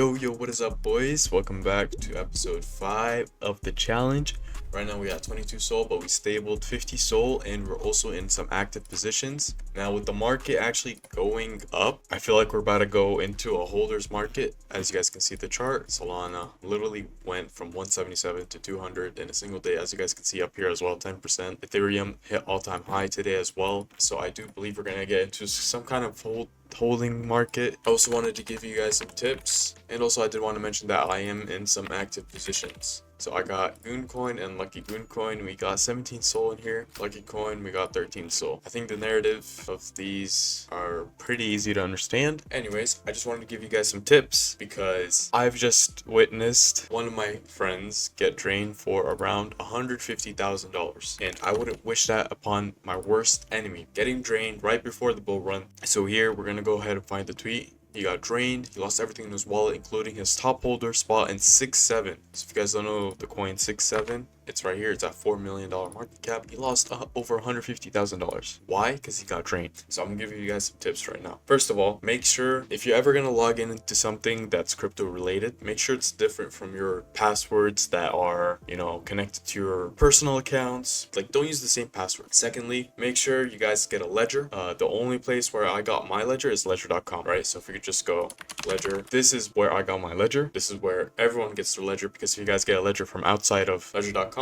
Yo, what is up, boys? Welcome back to episode 5 of the challenge. Right now we got 22 soul, but we stabled 50 soul, and we're also in some active positions. Now with the market actually going up, I feel like we're about to go into a holders market. As you guys can see the chart, Solana literally went from 177 to 200 in a single day. As you guys can see up here as well, 10%. Ethereum hit all-time high today as well. So I do believe we're gonna get into some kind of holding market. I also wanted to give you guys some tips, and also I did want to mention that I am in some active positions. So I got Goon Coin and Lucky Goon Coin. We got 17 soul in here. Lucky Coin, we got 13 soul. I think the narrative of these are pretty easy to understand. Anyways, I just wanted to give you guys some tips because I've just witnessed one of my friends get drained for around $150,000, and I wouldn't wish that upon my worst enemy, getting drained right before the bull run. So here we're gonna go ahead and find the tweet. He got drained. He lost everything in his wallet, including his top holder spot in 6-7. So if you guys don't know the coin 6-7, it's right here. It's at $4 million market cap. He lost over $150,000. Why? Because he got drained. So I'm gonna give you guys some tips right now. First of all, make sure if you're ever gonna log in into something that's crypto related, make sure it's different from your passwords that are, connected to your personal accounts. Like, don't use the same password. Secondly, make sure you guys get a ledger. The only place where I got my ledger is ledger.com, right? So if you could just go ledger, this is where I got my ledger. This is where everyone gets their ledger, because if you guys get a ledger from outside of ledger.com,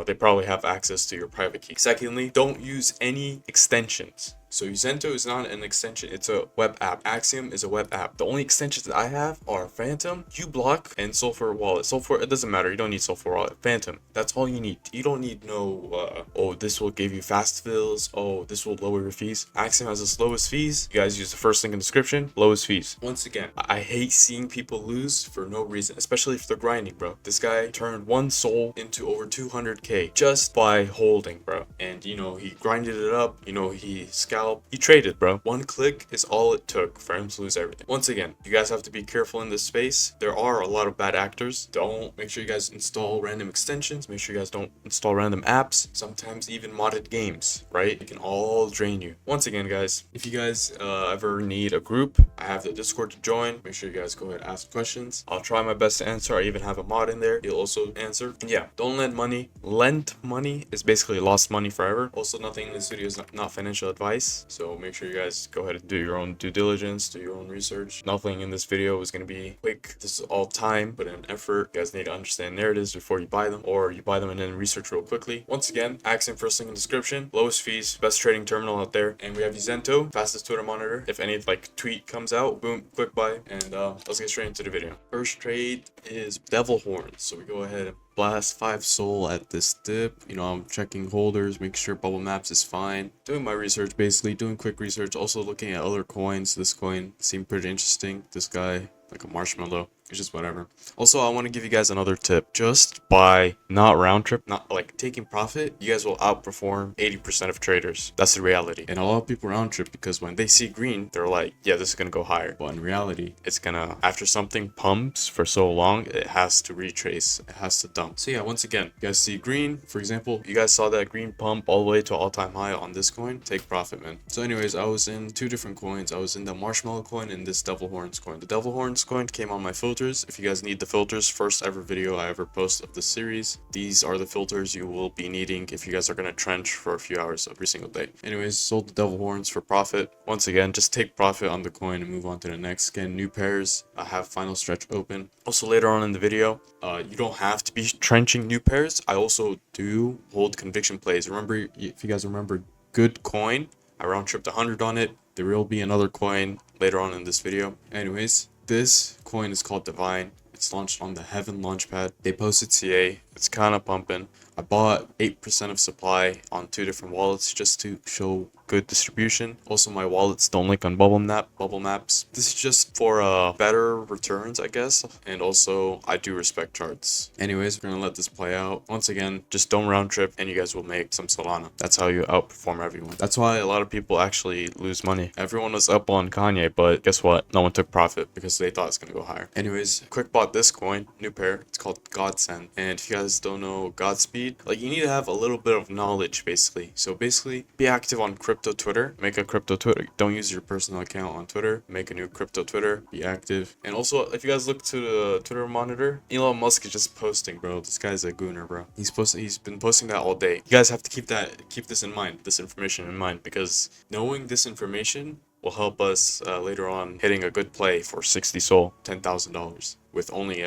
they probably have access to your private key. Secondly, don't use any extensions. So Uzento is not an extension, it's a web app. Axiom is a web app. The only extensions that I have are Phantom, uBlock, and Sulfur Wallet. Sulfur, it doesn't matter, you don't need Sulfur Wallet. Phantom, that's all you need. You don't need oh, this will give you fast fills, oh, this will lower your fees. Axiom has its lowest fees. You guys use the first link in the description, lowest fees. Once again, I hate seeing people lose for no reason, especially if they're grinding, bro. This guy turned one soul into over 200k just by holding, bro. And he grinded it up, he scalped. He traded, bro. One click is all it took for him to lose everything. Once again, you guys have to be careful in this space. There are a lot of bad actors. Make sure you guys install random extensions. Make sure you guys don't install random apps. Sometimes even modded games, right? It can all drain you. Once again, guys, if you guys ever need a group, I have the Discord to join. Make sure you guys go ahead and ask questions. I'll try my best to answer. I even have a mod in there. He'll also answer. And yeah, don't lend money. Lend money is basically lost money forever. Also, nothing in this video is not financial advice. So make sure you guys go ahead and do your own due diligence, do your own research. Nothing in this video is going to be quick. This is all time, but an effort. You guys need to understand narratives before you buy them, or you buy them and then research real quickly. Once again, Axiom, first link in the description. Lowest fees, best trading terminal out there. And we have Uzento, fastest Twitter monitor. If any tweet comes out, boom, quick buy. And let's get straight into the video. First trade is Devil Horns. So we go ahead and blast 5 soul at this dip. I'm checking holders, making sure bubble maps is fine. Doing my research, basically doing quick research. Also looking at other coins. This coin seemed pretty interesting. This guy, like a marshmallow. It's just whatever. Also, I want to give you guys another tip. Just by not round trip, not like taking profit, you guys will outperform 80% of traders. That's the reality. And a lot of people round trip because when they see green, they're like, yeah, this is going to go higher. But in reality, it's going to, after something pumps for so long, it has to retrace. It has to dump. So yeah, once again, you guys see green, for example, you guys saw that green pump all the way to all-time high on this coin. Take profit, man. So anyways, I was in 2 different coins. I was in the marshmallow coin and this Devil Horns coin. The Devil Horns coin came on my filter. If you guys need the filters, first ever video I ever post of this series, these are the filters you will be needing if you guys are going to trench for a few hours every single day. Anyways, sold the Devil Horns for profit. Once again, just take profit on the coin and move on to the next. Again, new pairs. I have final stretch open. Also later on in the video, you don't have to be trenching new pairs. I also do hold conviction plays. Remember, if you guys remember good coin, I round tripped 100 on it. There will be another coin later on in this video. Anyways, this coin is called Divine. It's launched on the Heaven Launchpad. They posted CA. It's kind of pumping. I bought 8% of supply on 2 different wallets just to show good distribution. Also, my wallets don't link on bubble maps. This is just for better returns, I guess. And also, I do respect charts. Anyways, we're gonna let this play out. Once again, just don't round trip and you guys will make some Solana. That's how you outperform everyone. That's why a lot of people actually lose money. Everyone was up on Kanye, but guess what? No one took profit because they thought it's gonna go higher. Anyways, quick bought got this coin, new pair. It's called Godsend. And if you guys don't know Godspeed, like you need to have a little bit of knowledge basically. So basically, be active on crypto Twitter. Make a crypto Twitter. Don't use your personal account on Twitter. Make a new crypto Twitter. Be active. And also, if you guys look to the Twitter monitor, Elon Musk is just posting, bro. This guy's a gooner, bro. He's been posting that all day. You guys have to keep this in mind, this information in mind, because knowing this information will help us later on hitting a good play for 60 soul, $10,000 with only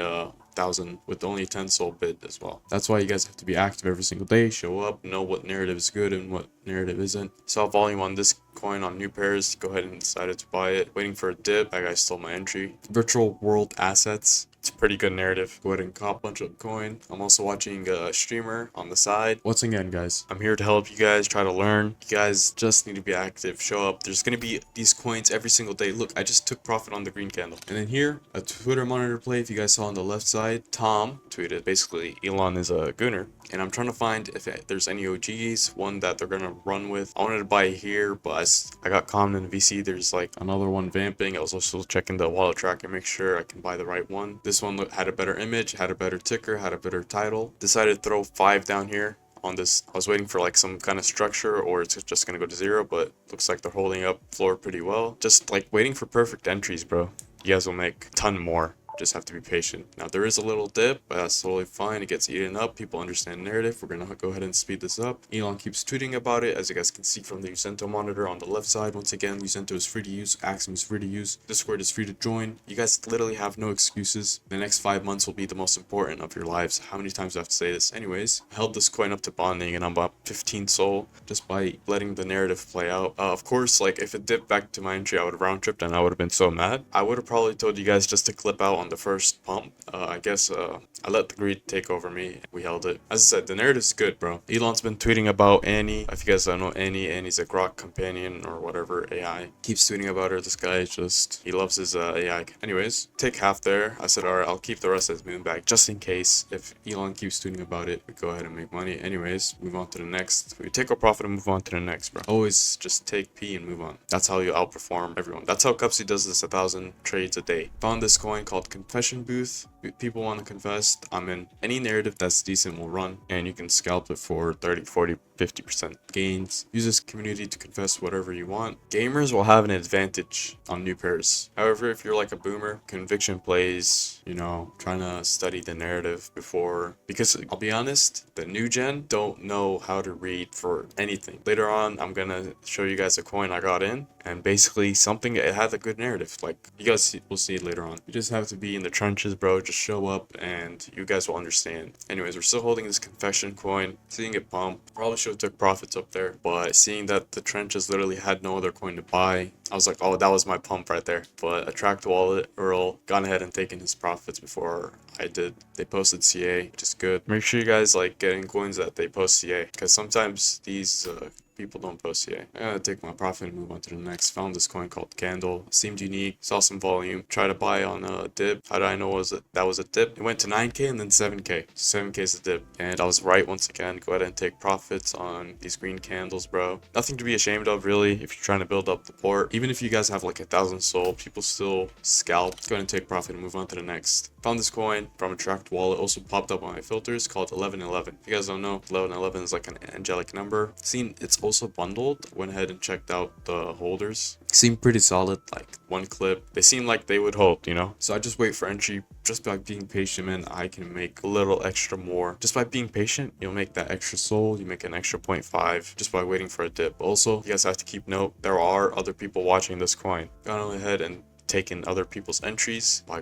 with only 10 soul bid as well. That's why you guys have to be active every single day, show up, know what narrative is good and what narrative isn't. Saw volume on this coin on new pairs, go ahead and decided to buy it. Waiting for a dip, that guy stole my entry. Virtual world assets, it's a pretty good narrative. Go ahead and cop a bunch of coin. I'm also watching a streamer on the side. Once again, guys, I'm here to help you guys try to learn. You guys just need to be active, show up. There's gonna be these coins every single day. Look, I just took profit on the green candle. And then here, a Twitter monitor play. If you guys saw on the left side, Tom tweeted, basically Elon is a gooner. And I'm trying to find if there's any OGs, one that they're gonna run with. I wanted to buy here, but I got calmed in VC. There's like another one vamping. I was also checking the wallet tracker, make sure I can buy the right one. This one had a better image, had a better ticker, had a better title. Decided to throw 5 down here on this. I was waiting for like some kind of structure, or it's just gonna go to 0, but looks like they're holding up floor pretty well. Just like waiting for perfect entries, bro. You guys will make a ton more. Just have to be patient. Now there is a little dip, but that's totally fine. It gets eaten up. People understand narrative. We're gonna go ahead and speed this up. Elon keeps tweeting about it, as you guys can see from the Ucento monitor on the left side. Once again, Ucento is free to use, Axiom is free to use, Discord is free to join. You guys literally have no excuses. The next 5 months will be the most important of your lives. How many times do I have to say this? Anyways, I held this coin up to bonding and I'm about 15 soul just by letting the narrative play out. Of course, like if it dipped back to my entry, I would have round tripped and I would have been so mad. I would have probably told you guys just to clip out on the first pump. I guess I let the greed take over me. We held it. As I said, the narrative's good, bro. Elon's been tweeting about Annie. If you guys don't know Annie's a Grok companion or whatever AI. Keeps tweeting about her. This guy is just, he loves his AI. Anyways, take half there. I said, alright, I'll keep the rest as moon back just in case if Elon keeps tweeting about it, we go ahead and make money. Anyways, move on to the next. We take our profit and move on to the next, bro. Always just take P and move on. That's how you outperform everyone. That's how Cupsy does this 1,000 trades a day. Found this coin called Confession Booth. People want to confess. I'm in any narrative that's decent will run, and you can scalp it for 30, 40, 50% gains. Use this community to confess whatever you want. Gamers will have an advantage on new pairs. However, if you're like a boomer, conviction plays, you know, trying to study the narrative before, because I'll be honest, the new gen don't know how to read for anything. Later on, I'm gonna show you guys a coin I got in, and basically something, it had a good narrative. Like you guys will see it later on. You just have to be in the trenches, bro. Just show up and you guys will understand. Anyways, we're still holding this confession coin, seeing it pump. Probably should have took profits up there, but seeing that the trenches literally had no other coin to buy, I was like, oh, that was my pump right there. But Attract Wallet, Earl, gone ahead and taken his profits before I did. They posted CA, which is good. Make sure you guys like getting coins that they post CA, because sometimes these people don't post CA. I gotta take my profit and move on to the next. Found this coin called Candle. Seemed unique. Saw some volume. Try to buy on a dip. How did I know that was a dip? It went to 9K and then 7K. 7K is a dip. And I was right once again. Go ahead and take profits on these green candles, bro. Nothing to be ashamed of, really, if you're trying to build up the port. Even if you guys have like 1,000 soul, people still scalp. Go ahead and take profit and move on to the next. Found this coin from Attract Wallet. Also popped up on my filters called 1111. If you guys don't know, 1111 is like an angelic number. Seen it's also bundled. Went ahead and checked out the holders. Seemed pretty solid, like one clip. They seem like they would hold, you know? So I just wait for entry. Just by being patient, man, I can make a little extra more. Just by being patient, you'll make that extra soul. You make an extra 0.5 just by waiting for a dip. Also, you guys have to keep note, there are other people watching this coin. Gone ahead and taking other people's entries. I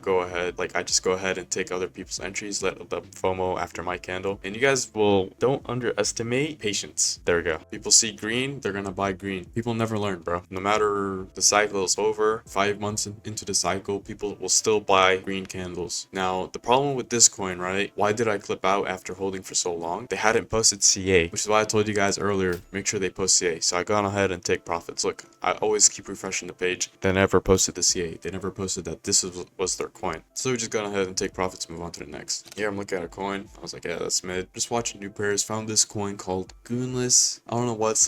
just go ahead and take other people's entries, let them FOMO after my candle. And you guys don't underestimate patience. There we go. People see green, they're gonna buy green. People never learn, bro. No matter the cycle is over, 5 months into the cycle, people will still buy green candles. Now, the problem with this coin, right? Why did I clip out after holding for so long? They hadn't posted CA, which is why I told you guys earlier, make sure they post CA. So I gone ahead and take profits. Look, I always keep refreshing the page. They never posted the CA. they never posted that this was their coin. So we just got ahead and take profits, move on to the next. Yeah, I'm looking at a coin. I was like, yeah, that's mid. Just watching new pairs. Found this coin called Goonless. I don't know what's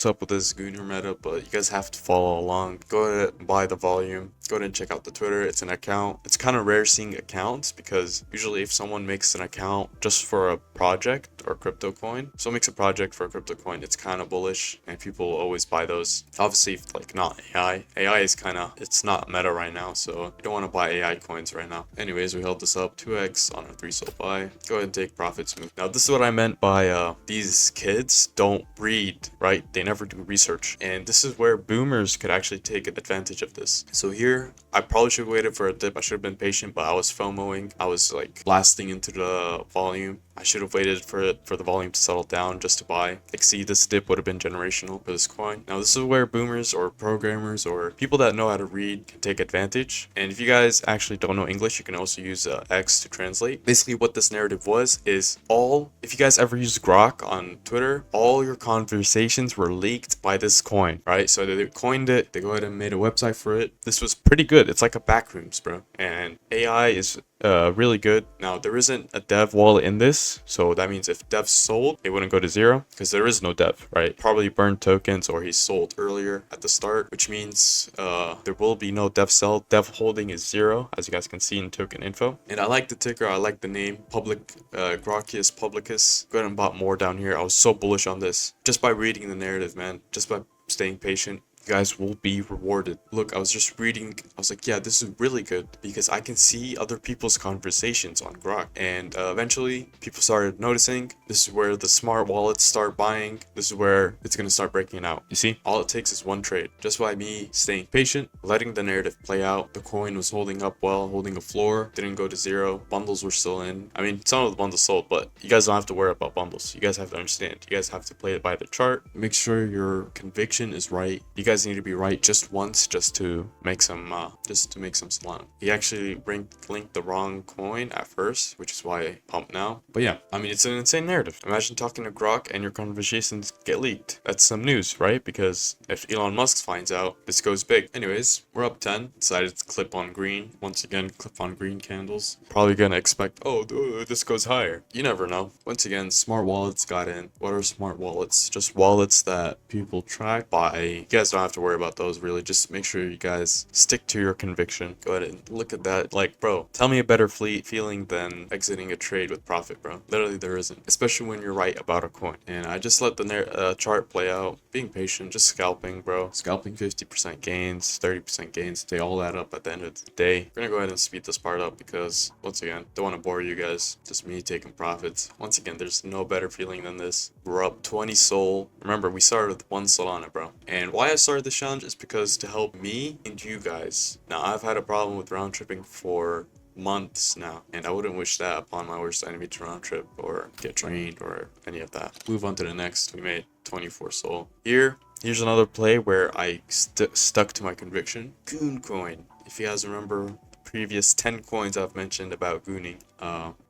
up with this Gooner meta, but you guys have to follow along. Go ahead and buy the volume. Go ahead and check out the Twitter. It's an account. It's kind of rare seeing accounts because usually if someone makes an account just for a project or crypto coin, someone makes a project for a crypto coin, it's kind of bullish and people always buy those. Obviously, if, like, not AI. AI is kind of, it's not meta right now, so you don't want to buy AI coins right now. Anyways, we held this up 2x on a 3 SOL buy. Go ahead and take profits, move. Now, this is what I meant by these kids don't read, right? They never do research. And this is where boomers could actually take advantage of this. So here, I probably should have waited for a dip. I should have been patient, but I was FOMOing. I was like blasting into the volume. I should have waited for the volume to settle down just to buy. Like, see, this dip would have been generational for this coin. Now, this is where boomers or programmers or people that know how to read can take advantage. And if you guys actually don't know English, you can also use X to translate. Basically, what this narrative was is if you guys ever use Grok on Twitter, all your conversations were leaked by this coin, right? So they coined it. They go ahead and made a website for it. This was pretty good. It's like a backrooms, bro. And AI is really good. Now, there isn't a dev wallet in this, so that means if dev sold, it wouldn't go to zero because there is no dev, right? Probably burned tokens or he sold earlier at the start, which means there will be no dev sell. Dev holding is 0, as you guys can see in token info. And I like the ticker. I like the name, Grokius Publicus. Go ahead and bought more down here. I was so bullish on this just by reading the narrative, man. Just by staying patient. You guys will be rewarded. Look, I was just reading. I was like, yeah, this is really good because I can see other people's conversations on Grok. And eventually, people started noticing. This is where the smart wallets start buying. This is where it's going to start breaking out. You see, all it takes is one trade. Just by me staying patient, letting the narrative play out. The coin was holding up well, holding a floor. Didn't go to zero. Bundles were still in. I mean, some of the bundles sold, but you guys don't have to worry about bundles. You guys have to understand. You guys have to play it by the chart. Make sure your conviction is right. You guys need to be right just once, just to make some Solana. He actually linked the wrong coin at first, which is why I pumped now. But yeah, I mean, it's an insane narrative. Imagine talking to Grok and your conversations get leaked. That's some news, right? Because if Elon Musk finds out, this goes big. Anyways, we're up 10. Decided to clip on green. Once again, clip on green candles. Probably gonna expect, oh, this goes higher. You never know. Once again, smart wallets got in. What are smart wallets? Just wallets that people track by. You guys don't have to worry about those, really. Just make sure you guys stick to your conviction. Go ahead and look at that. Like, bro, tell me a better feeling than exiting a trade with profit, bro. Literally, there isn't. Especially when you're right about a coin. And I just let the chart play out. Being patient, just scalping, bro. Scalping 50% gains, 30% gains. They all add up at the end of the day. We're gonna go ahead and speed this part up because, once again, don't want to bore you guys. Just me taking profits. Once again, there's no better feeling than this. We're up 20 SOL. Remember, we started with 1 Solana, bro. And why I started this challenge is because to help me and you guys. Now, I've had a problem with round tripping for months now, and I wouldn't wish that upon my worst enemy to round trip or get drained or any of that. Move on to the next. We made 24 SOL. Here's another play where I stuck to my conviction. Goon coin. If you guys remember the previous 10 coins I've mentioned about gooning,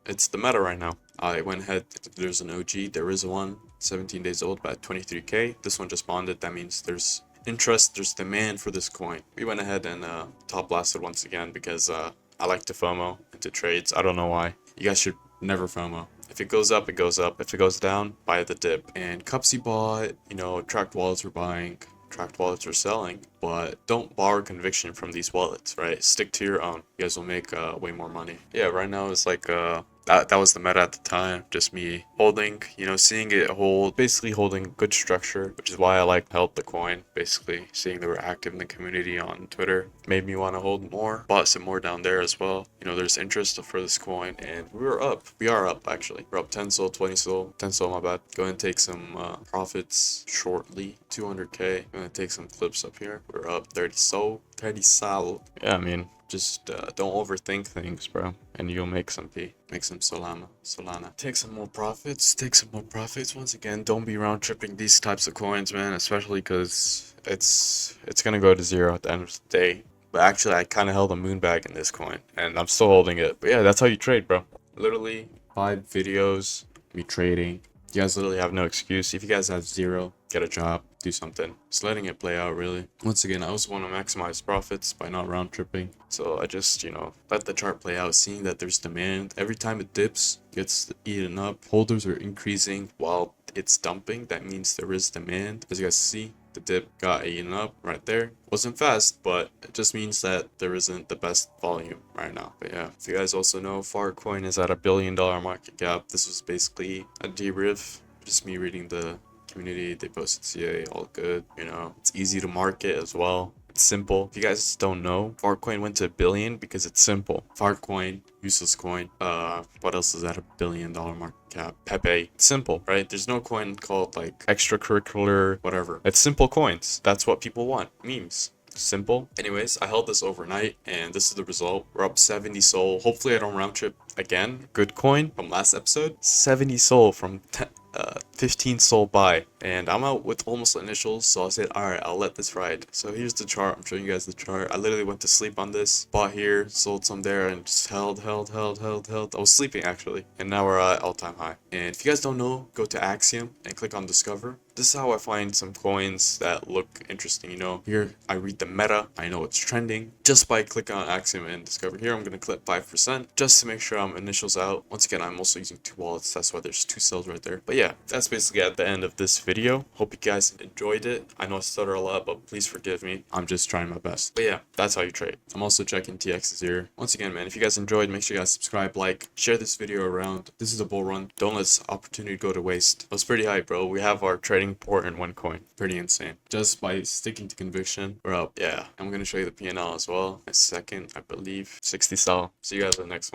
it's the meta right now. I went ahead. There's an OG. There is one 17 days old, about 23k. This one just bonded. That means there's interest, there's demand for this coin. We went ahead and top blasted once again because I like to FOMO into trades. I don't know why. You guys should never FOMO. If it goes up, it goes up. If it goes down, buy the dip. And Cupsy bought, tracked wallets were buying, tracked wallets were selling, but don't borrow conviction from these wallets, right? Stick to your own. You guys will make way more money. Yeah, right now it's like that was the meta at the time. Just me holding, seeing it hold, basically holding good structure, which is why I like help the coin. Basically, seeing they were active in the community on Twitter made me want to hold more. Bought some more down there as well. There's interest for this coin, and we are up actually. We're up 10 SOL, 20 SOL, 10 SOL, my bad. Go ahead and take some profits shortly. 200k. Gonna take some clips up here. We're up 30 SOL, 30 SOL. Yeah, I mean, just don't overthink things, bro, and you'll make some P. Make some Solana. Take some more profits. Once again, don't be round tripping these types of coins, man, especially because it's gonna go to zero at the end of the day. But actually, I kind of held a moon bag in this coin, and I'm still holding it. But yeah, that's how you trade, bro. Literally 5 videos, me trading. You guys literally have no excuse. If you guys have 0, get a job. do something. Just letting it play out, really. Once again, I also want to maximize profits by not round tripping. So I just, let the chart play out, seeing that there's demand. Every time it dips, gets eaten up, holders are increasing while it's dumping. That means there is demand. As you guys see, the dip got eaten up right there. Wasn't fast, but it just means that there isn't the best volume right now. But yeah, if you guys also know, Farcoin is at $1 billion market cap. This was basically a deriv. Just me reading the community. They posted CA, all good. It's easy to market as well. It's simple. If you guys don't know, Farcoin went to $1 billion because it's simple. Farcoin, useless coin. What else is at $1 billion market cap? Pepe. It's simple, right? There's no coin called like extracurricular, whatever. It's simple coins. That's what people want. Memes. Simple. Anyways, I held this overnight and this is the result. We're up 70 SOL. Hopefully I don't round trip again. Good coin from last episode. 70 SOL from 15 SOL buy, and I'm out with almost initials, so I said, alright, I'll let this ride. So here's the chart. I'm showing you guys the chart. I literally went to sleep on this, bought here, sold some there, and just held. I was sleeping actually, and now we're at all-time high. And if you guys don't know, go to Axiom and click on discover. This is how I find some coins that look interesting. Here I read the meta, I know it's trending just by clicking on Axiom and discover. Here I'm gonna click 5% just to make sure I'm initials out. Once again, I'm also using 2 wallets, that's why there's 2 cells right there. But yeah, that's basically at the end of this video. Hope you guys enjoyed it. I know I stutter a lot, but please forgive me. I'm just trying my best. But yeah, that's how you trade. I'm also checking TX's here. Once again, man, if you guys enjoyed, make sure you guys subscribe, like, share this video around. This is a bull run. Don't let this opportunity go to waste. It was pretty hype, bro. We have our trading port in one coin. Pretty insane. Just by sticking to conviction, we're up. Yeah, I'm gonna show you the P&L as well. A second, I believe. 60 SOL. See you guys in the next one.